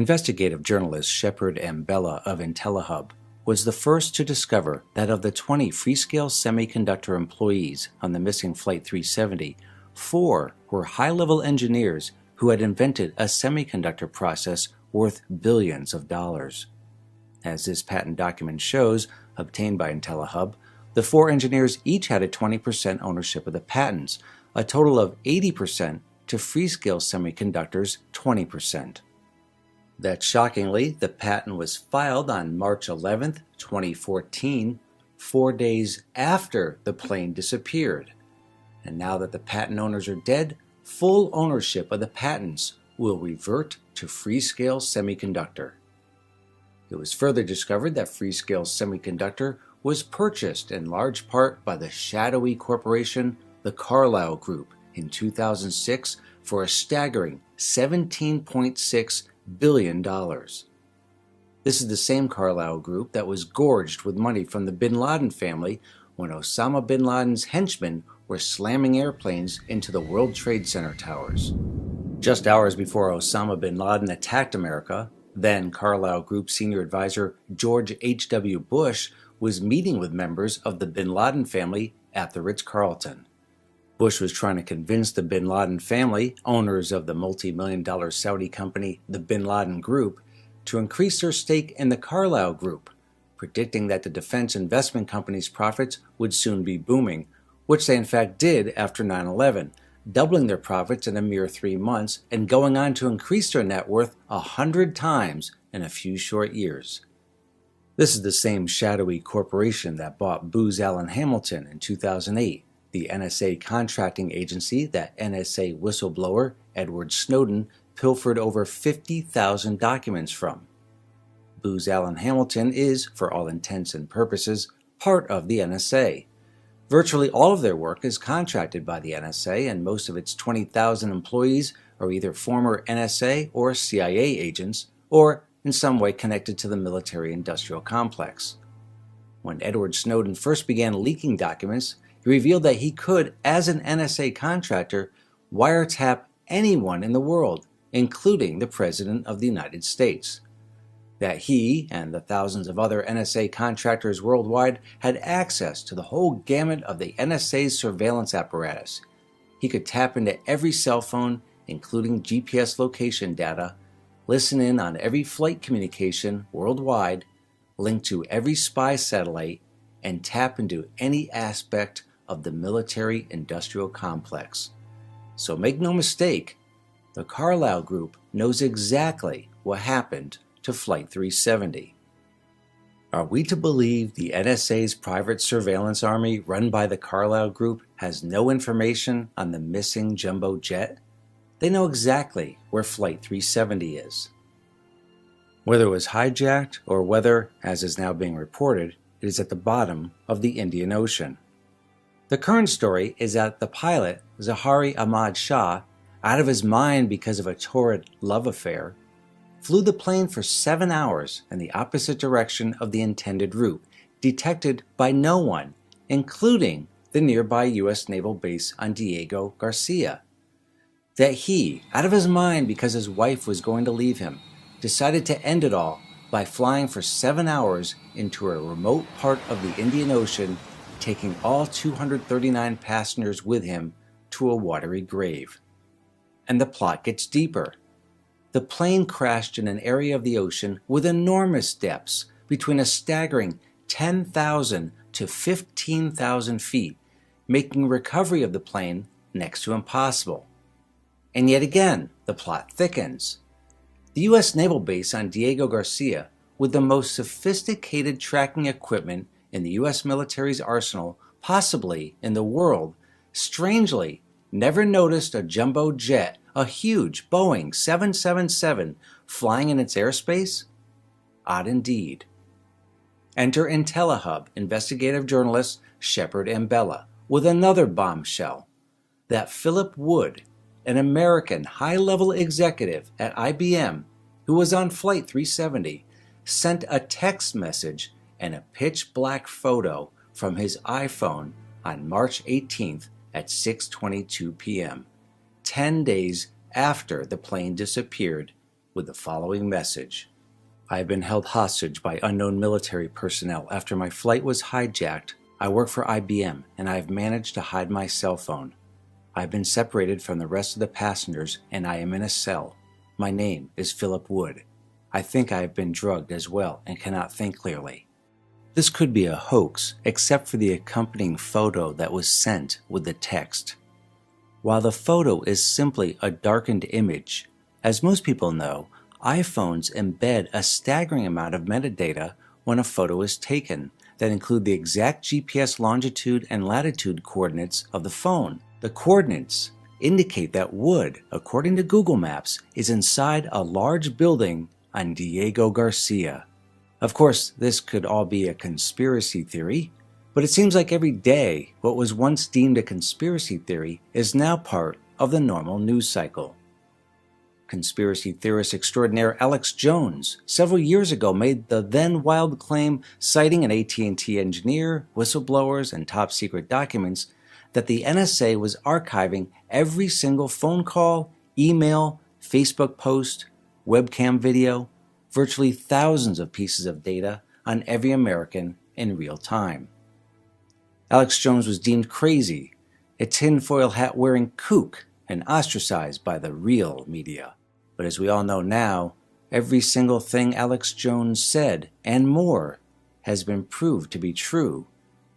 Investigative journalist Shepard M. Bella of IntelliHub was the first to discover that of the 20 Freescale Semiconductor employees on the missing Flight 370, 4 were high-level engineers who had invented a semiconductor process worth billions of dollars. As this patent document shows, obtained by IntelliHub, the 4 engineers each had a 20% ownership of the patents, a total of 80% to Freescale Semiconductor's 20%. That shockingly, the patent was filed on March 11, 2014, 4 days after the plane disappeared. And now that the patent owners are dead, full ownership of the patents will revert to Freescale Semiconductor. It was further discovered that Freescale Semiconductor was purchased in large part by the shadowy corporation, the Carlyle Group, in 2006 for a staggering $17.6 billion. This is the same Carlyle Group that was gorged with money from the bin Laden family when Osama bin Laden's henchmen were slamming airplanes into the World Trade Center towers. Just hours before Osama bin Laden attacked America, then Carlyle Group senior advisor George H.W. Bush was meeting with members of the bin Laden family at the Ritz-Carlton. Bush was trying to convince the bin Laden family, owners of the multi-million-dollar Saudi company the Bin Laden Group, to increase their stake in the Carlyle Group, predicting that the defense investment company's profits would soon be booming, which they in fact did after 9/11, doubling their profits in a mere 3 months and going on to increase their net worth 100 times in a few short years. This is the same shadowy corporation that bought Booz Allen Hamilton in 2008, the NSA contracting agency that NSA whistleblower Edward Snowden pilfered over 50,000 documents from. Booz Allen Hamilton is, for all intents and purposes, part of the NSA. Virtually all of their work is contracted by the NSA, and most of its 20,000 employees are either former NSA or CIA agents, or in some way connected to the military-industrial complex. When Edward Snowden first began leaking documents, he revealed that he could, as an NSA contractor, wiretap anyone in the world, including the President of the United States. That he and the thousands of other NSA contractors worldwide had access to the whole gamut of the NSA's surveillance apparatus. He could tap into every cell phone, including GPS location data, listen in on every flight communication worldwide, link to every spy satellite, and tap into any aspect of the military-industrial complex. So make no mistake, the Carlyle Group knows exactly what happened to Flight 370. Are we to believe the NSA's private surveillance army run by the Carlyle Group has no information on the missing jumbo jet? They know exactly where Flight 370 is. Whether it was hijacked or whether, as is now being reported, it is at the bottom of the Indian Ocean. The current story is that the pilot, Zahari Ahmad Shah, out of his mind because of a torrid love affair, flew the plane for 7 hours in the opposite direction of the intended route, detected by no one, including the nearby U.S. naval base on Diego Garcia. That he, out of his mind because his wife was going to leave him, decided to end it all by flying for 7 hours into a remote part of the Indian Ocean, taking all 239 passengers with him to a watery grave. And the plot gets deeper. The plane crashed in an area of the ocean with enormous depths, between a staggering 10,000 to 15,000 feet, making recovery of the plane next to impossible. And yet again, the plot thickens. The U.S. naval base on Diego Garcia, with the most sophisticated tracking equipment in the U.S. military's arsenal, possibly in the world, strangely never noticed a jumbo jet, a huge Boeing 777, flying in its airspace? Odd indeed. Enter IntelliHub investigative journalist Shepard M. Bella with another bombshell, that Philip Wood, an American high-level executive at IBM who was on Flight 370, sent a text message and a pitch-black photo from his iPhone on March 18th at 6:22 p.m., 10 days after the plane disappeared with the following message. I have been held hostage by unknown military personnel after my flight was hijacked. I work for IBM and I have managed to hide my cell phone. I have been separated from the rest of the passengers and I am in a cell. My name is Philip Wood. I think I have been drugged as well and cannot think clearly. This could be a hoax, except for the accompanying photo that was sent with the text. While the photo is simply a darkened image, as most people know, iPhones embed a staggering amount of metadata when a photo is taken that include the exact GPS longitude and latitude coordinates of the phone. The coordinates indicate that Wood, according to Google Maps, is inside a large building on Diego Garcia. Of course, this could all be a conspiracy theory, but it seems like every day what was once deemed a conspiracy theory is now part of the normal news cycle. Conspiracy theorist extraordinaire Alex Jones several years ago made the then wild claim, citing an AT&T engineer, whistleblowers, and top secret documents, that the NSA was archiving every single phone call, email, Facebook post, webcam video, virtually thousands of pieces of data on every American in real time. Alex Jones was deemed crazy, a tinfoil hat wearing kook, and ostracized by the real media. But as we all know now, every single thing Alex Jones said and more has been proved to be true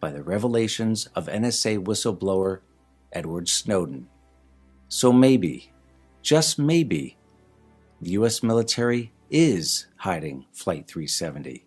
by the revelations of NSA whistleblower Edward Snowden. So maybe, just maybe, the US military is hiding Flight 370.